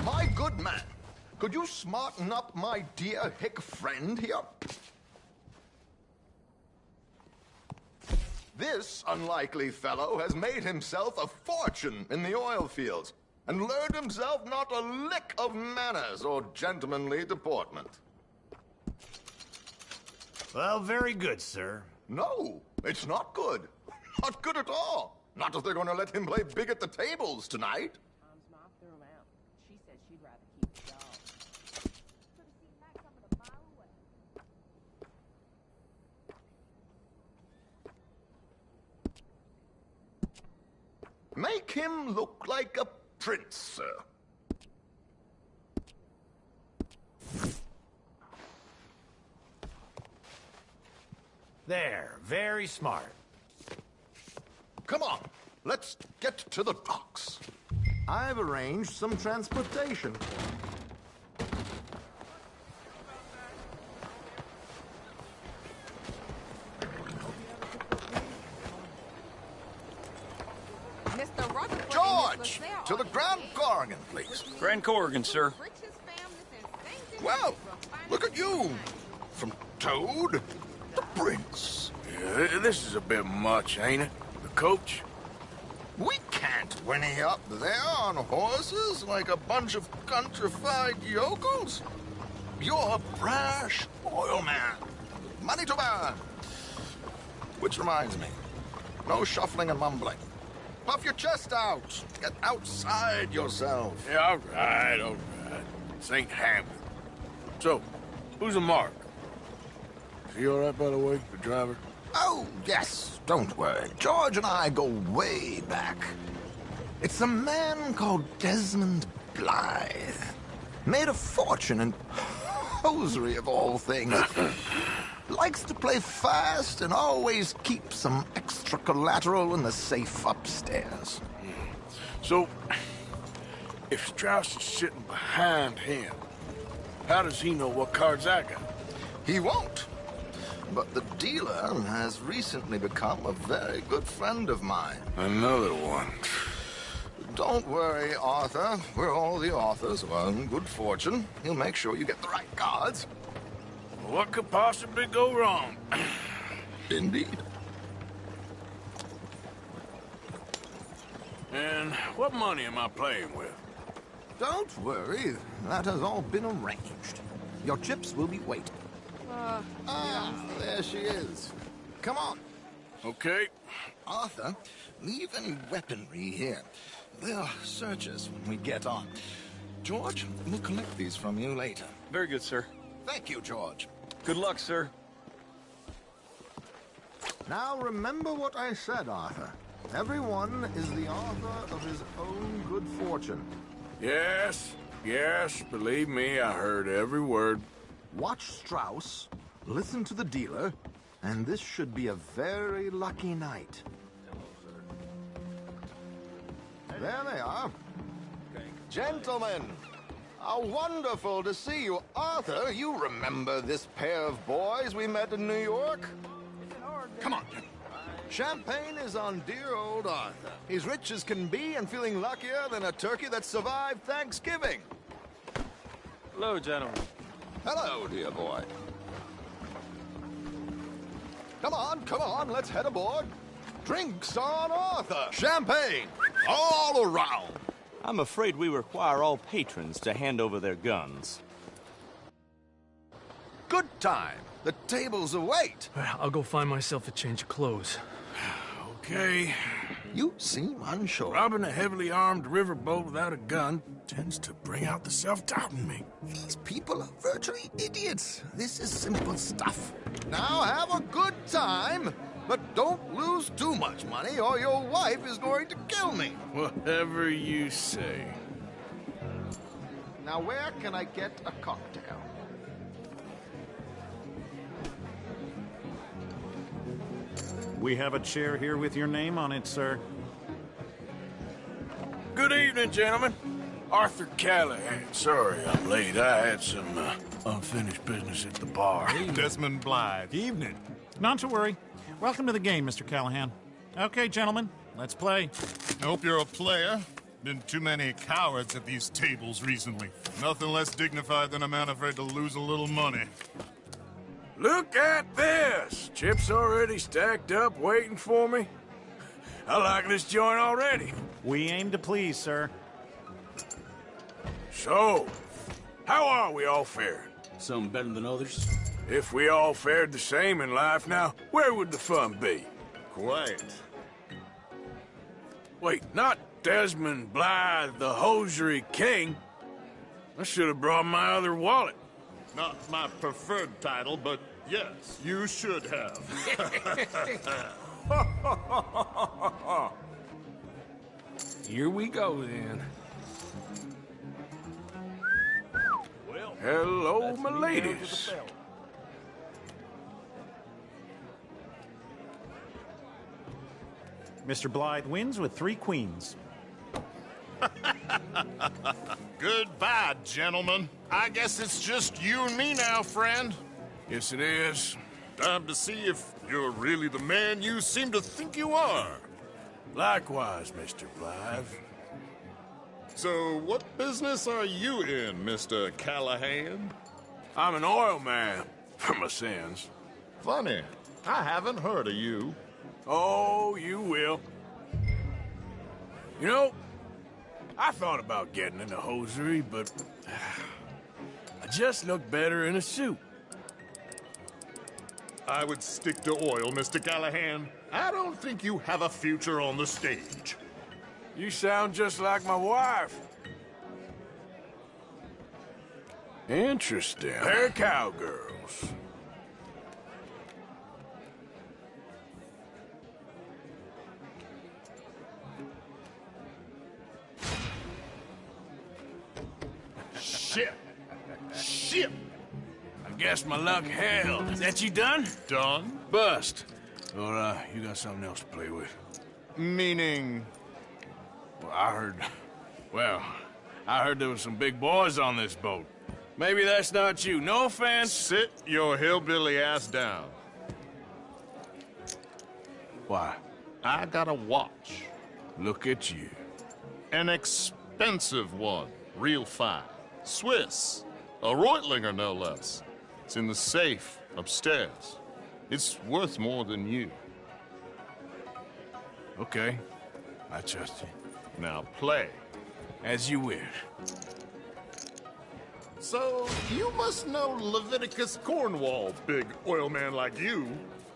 My good man, could you smarten up my dear hick friend here? This unlikely fellow has made himself a fortune in the oil fields and learned himself not a lick of manners or gentlemanly deportment. Well, very good, sir. No, it's not good. Not good at all. Not if they're going to let him play big at the tables tonight. Mom's mom threw him out. She said she'd rather keep the dog. Could have seen that coming a mile away. Make him look like a prince, sir. There, very smart. Come on, let's get to the docks. I've arranged some transportation for you. George, to the Grand Corrigan, please. Grand Corrigan, sir. Well, look at you. From Toad to Prince. Yeah, this is a bit much, ain't it? The coach? We can't whinny up there on horses like a bunch of countrified yokels. You're a brash oil man. Money to burn. Which reminds me, no shuffling and mumbling. Puff your chest out. Get outside yourself. Yeah, all right. St. Hamlin. So, who's a Mark? Is he all right, by the way, the driver? Oh, yes. Don't worry. George and I go way back. It's a man called Desmond Blythe. Made a fortune in hosiery of all things. Likes to play fast and always keeps some extra collateral in the safe upstairs. So, if Strauss is sitting behind him, how does he know what cards I got? He won't. But the dealer has recently become a very good friend of mine. Another one. Don't worry, Arthur. We're all the authors of our good fortune. He'll make sure you get the right cards. What could possibly go wrong? Indeed. And what money am I playing with? Don't worry. That has all been arranged. Your chips will be waiting. There she is. Come on. Okay. Arthur, leave any weaponry here. They'll search us when we get on. George, we'll collect these from you later. Very good, sir. Thank you, George. Good luck, sir. Now remember what I said, Arthur. Everyone is the author of his own good fortune. Yes, believe me, I heard every word. Watch Strauss, listen to the dealer, and this should be a very lucky night. There they are. Gentlemen, how wonderful to see you. Arthur, you remember this pair of boys we met in New York? Come on, Jim. Champagne is on dear old Arthur. He's rich as can be and feeling luckier than a turkey that survived Thanksgiving. Hello, gentlemen. Hello, dear boy. Come on, let's head aboard. Drinks on Arthur. Champagne, all around. I'm afraid we require all patrons to hand over their guns. Good time. The tables await. I'll go find myself a change of clothes. Okay. You seem unsure. Robbing a heavily armed riverboat without a gun tends to bring out the self-doubt in me. These people are virtually idiots. This is simple stuff. Now have a good time, but don't lose too much money or your wife is going to kill me. Whatever you say. Now where can I get a cocktail? We have a chair here with your name on it, sir. Good evening, gentlemen. Arthur Callahan. Sorry I'm late. I had some unfinished business at the bar. Desmond Blythe. Evening. Not to worry. Welcome to the game, Mr. Callahan. Okay, gentlemen, let's play. I hope you're a player. Been too many cowards at these tables recently. Nothing less dignified than a man afraid to lose a little money. Look at this! Chips already stacked up, waiting for me. I like this joint already. We aim to please, sir. So, how are we all faring? Some better than others. If we all fared the same in life now, where would the fun be? Quiet. Wait, not Desmond Blythe, the hosiery king. I should have brought my other wallet. Not my preferred title, but yes, you should have. Here we go, then. Well, hello, my ladies. Mr. Blythe wins with 3 queens. Goodbye, gentlemen. I guess it's just you and me now, friend. Yes, it is. Time to see if you're really the man you seem to think you are. Likewise, Mr. Blythe. So, what business are you in, Mr. Callahan? I'm an oil man, for my sins. Funny. I haven't heard of you. Oh, you will. You know, I thought about getting into hosiery, but I just look better in a suit. I would stick to oil, Mr. Callahan. I don't think you have a future on the stage. You sound just like my wife. Interesting. They're cowgirls. Shit! Shit! I guess my luck held. Is that you done? Done? Bust. Or, you got something else to play with? Meaning? Well, I heard there was some big boys on this boat. Maybe that's not you. No offense. Sit your hillbilly ass down. Why? I got a watch. Look at you. An expensive one. Real fine. Swiss. A Reutlinger, no less. It's in the safe upstairs. It's worth more than you. Okay. I trust you. Now play. As you wish. So, you must know Leviticus Cornwall, big oil man like you.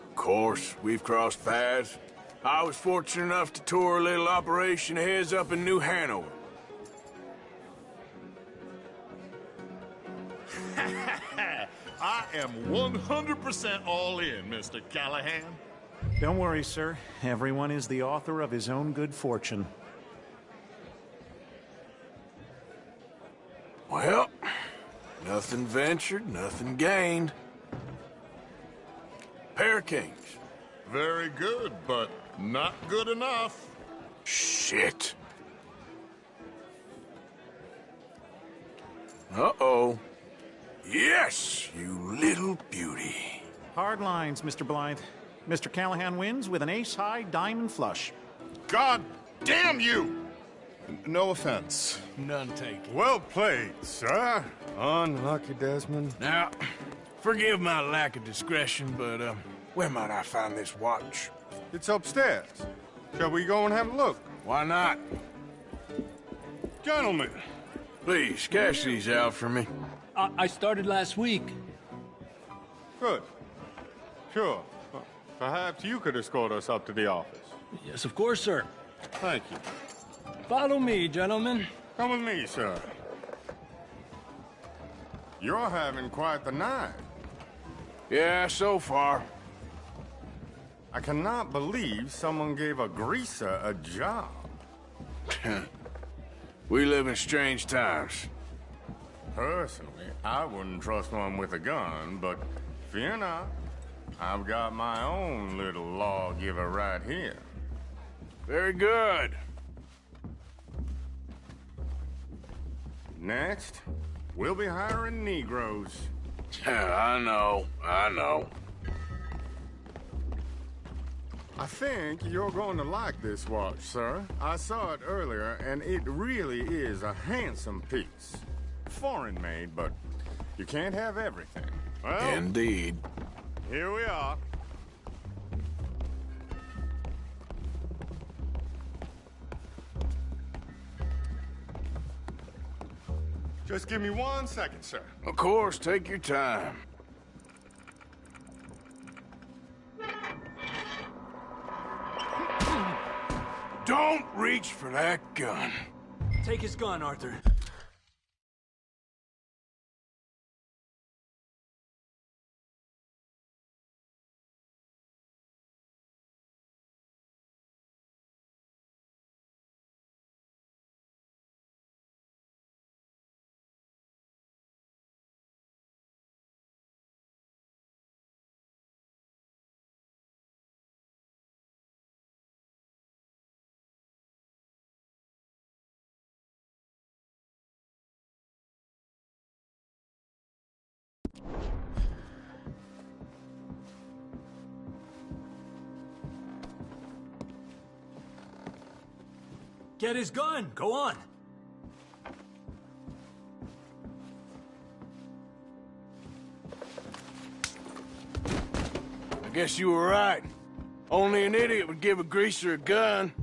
Of course, we've crossed paths. I was fortunate enough to tour a little operation of his up in New Hanover. I am 100% all in, Mr. Callahan. Don't worry, sir. Everyone is the author of his own good fortune. Well, nothing ventured, nothing gained. Pair of kings. Very good, but not good enough. Shit. Uh-oh. Yes, you little beauty. Hard lines, Mr. Blythe. Mr. Callahan wins with an ace-high diamond flush. God damn you! No offense. None taken. Well played, sir. Unlucky, Desmond. Now, forgive my lack of discretion, but, where might I find this watch? It's upstairs. Shall we go and have a look? Why not? Gentlemen. Please, cash these out for me. I started last week. Good. Sure. Perhaps you could escort us up to the office. Yes, of course, sir. Thank you. Follow me, gentlemen. Come with me, sir. You're having quite the night. Yeah, so far. I cannot believe someone gave a greaser a job. We live in strange times. Personally, I wouldn't trust one with a gun, but fear not. I've got my own little lawgiver right here. Very good. Next, we'll be hiring Negroes. I know. I think you're going to like this watch, sir. I saw it earlier, and it really is a handsome piece. Foreign made, but you can't have everything. Well, Indeed. here we are. Just give me 1 second, sir. Of course, take your time. Don't reach for that gun. Take his gun, Arthur. Get his gun. Go on. I guess you were right. Only an idiot would give a greaser a gun.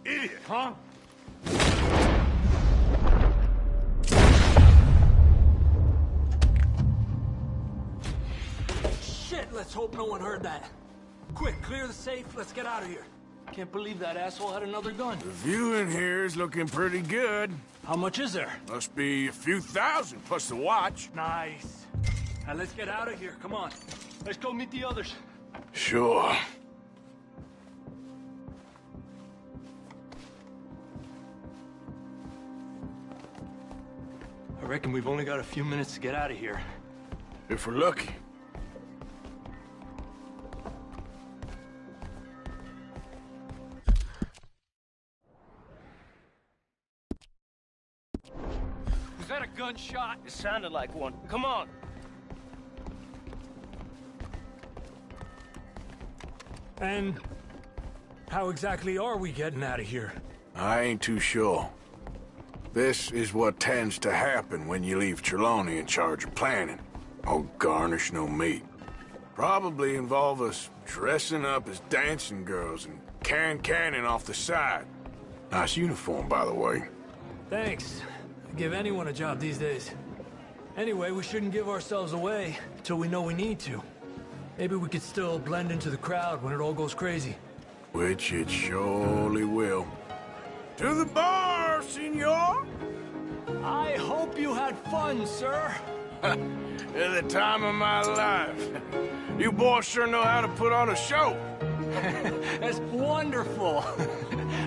Idiot, huh? Shit, let's hope no one heard that. Quick, clear the safe. Let's get out of here. Can't believe that asshole had another gun. The view in here is looking pretty good. How much is there? Must be a few thousand, plus the watch. Nice. Now let's get out of here. Come on. Let's go meet the others. Sure. I reckon we've only got a few minutes to get out of here. If we're lucky. Was that a gunshot? It sounded like one. Come on. And how exactly are we getting out of here? I ain't too sure. This is what tends to happen when you leave Trelawney in charge of planning. Oh, garnish no meat. Probably involve us dressing up as dancing girls and carrying cannon off the side. Nice uniform, by the way. Thanks. I'd give anyone a job these days. Anyway, we shouldn't give ourselves away until we know we need to. Maybe we could still blend into the crowd when it all goes crazy. Which it surely will. To the bar, senor! I hope you had fun, sir. At the time of my life. You boys sure know how to put on a show. That's wonderful.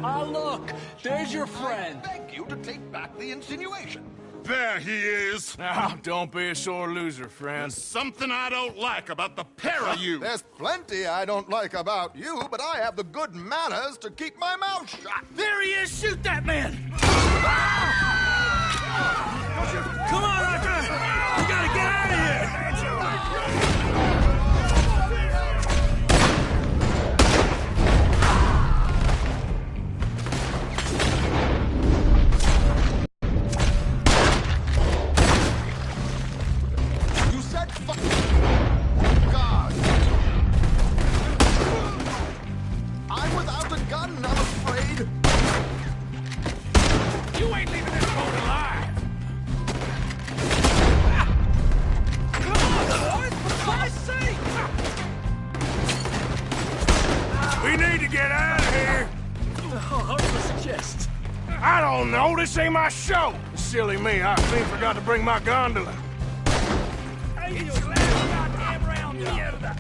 Ah, look, there's your friend. I beg you to take back the insinuation. There he is. Now, don't be a sore loser, friend. There's something I don't like about the pair of you. There's plenty I don't like about you, but I have the good manners to keep my mouth shut. There he is! Shoot that man! Come on, Arthur! We gotta get out of here! You said fuck. God. I'm without a gun, I'm afraid. You ain't leaving this boat alive! Come on, boys! For Christ's sake! We need to get out of here. How do you suggest? I don't know. This ain't my show. Silly me. I clean forgot to bring my gondola. It's your last goddamn round, mierda!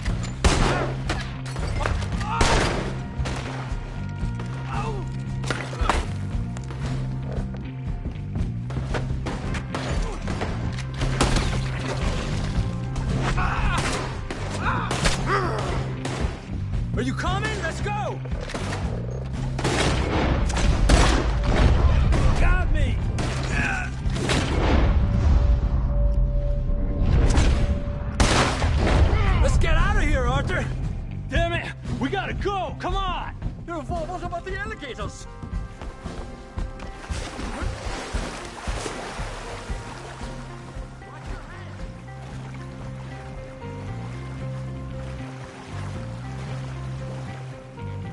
Are you coming? Let's go! Got me! Let's get out of here, Arthur! Damn it! We gotta go! Come on! What about the alligators?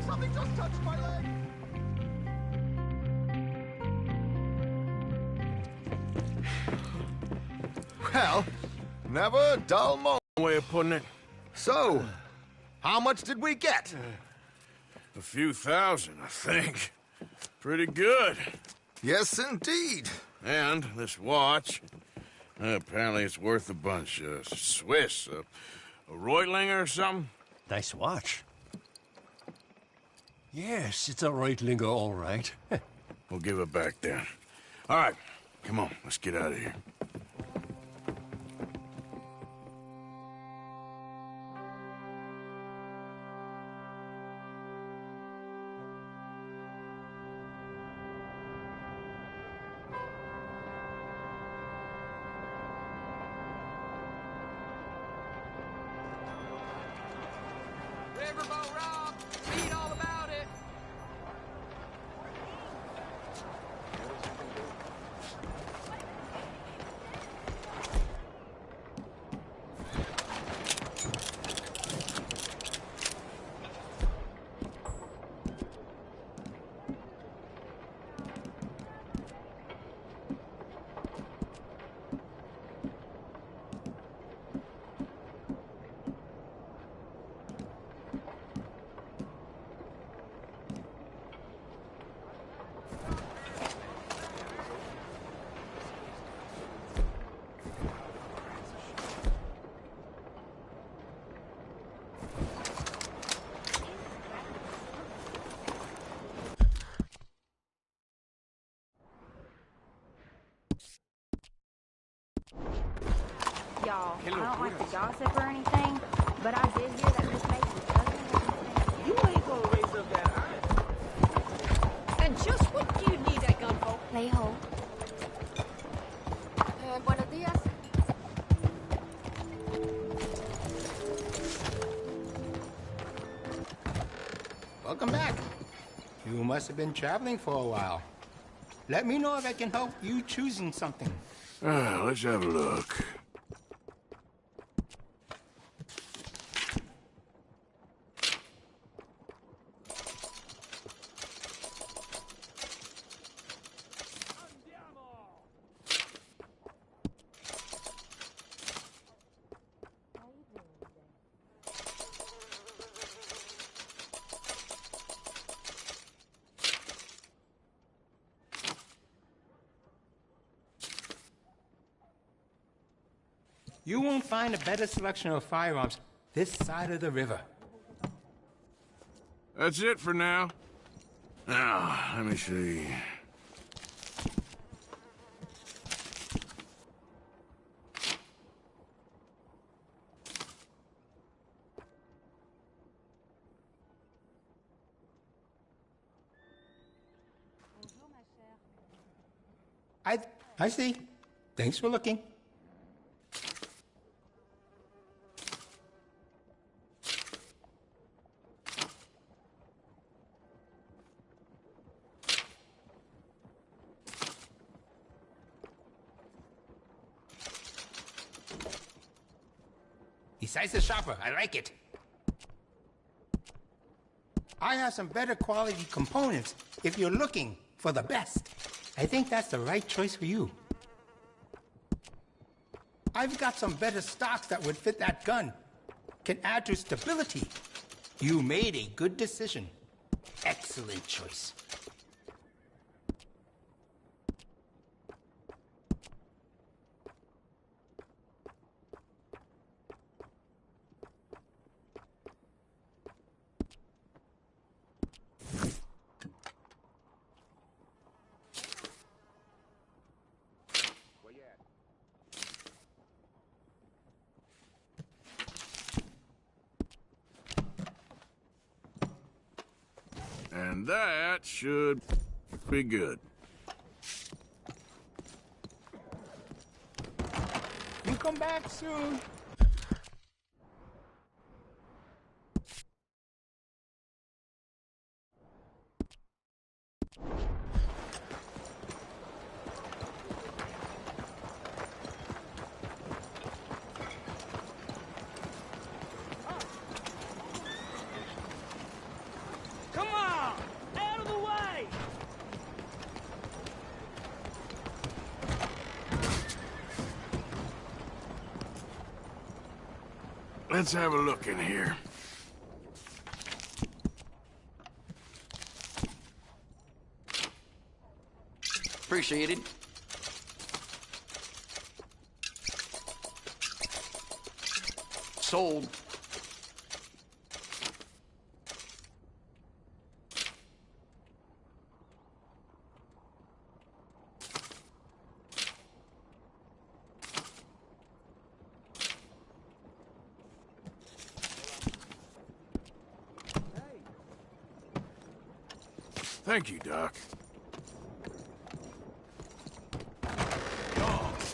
Something just touched my leg. Well, never a dull moment. Way of putting it. So, how much did we get? A few thousand, I think. Pretty good. Yes, indeed. And this watch, apparently it's worth a bunch. Swiss, a Reutlinger or something? Nice watch. Yes, it's a Reutlinger, all right. We'll give it back then. All right, come on, let's get out of here. riverboat robbed. Read all about it. Y'all, I don't like to gossip or anything, but I did hear that Miss Mason's cousin. You ain't gonna raise up that eye. And just what do you need that gun for? Lay hold. Buenos dias. Welcome back. You must have been traveling for a while. Let me know if I can help you choosing something. Let's have a look. You won't find a better selection of firearms this side of the river. That's it for now. Now, let me see. I see. Thanks for looking. Decisive shopper, I like it. I have some better quality components if you're looking for the best. I think that's the right choice for you. I've got some better stocks that would fit that gun. Can add to stability. You made a good decision. Excellent choice. And that should be good. You come back soon. Come on! Out of the way! Let's have a look in here. Appreciate it. Sold. Thank you, Doc.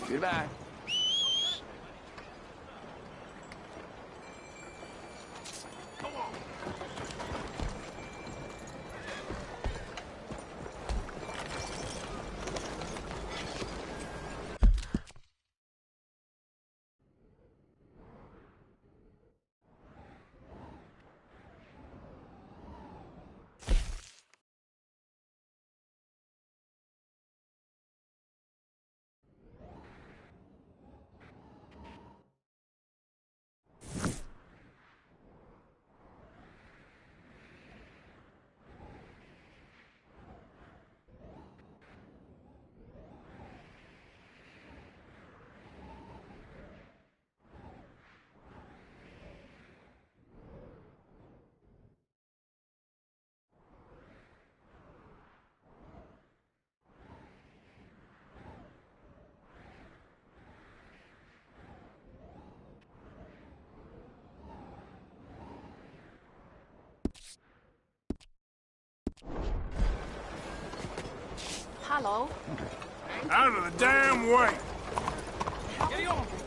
Goodbye. Come on. Hello. Out of the damn way! Get on!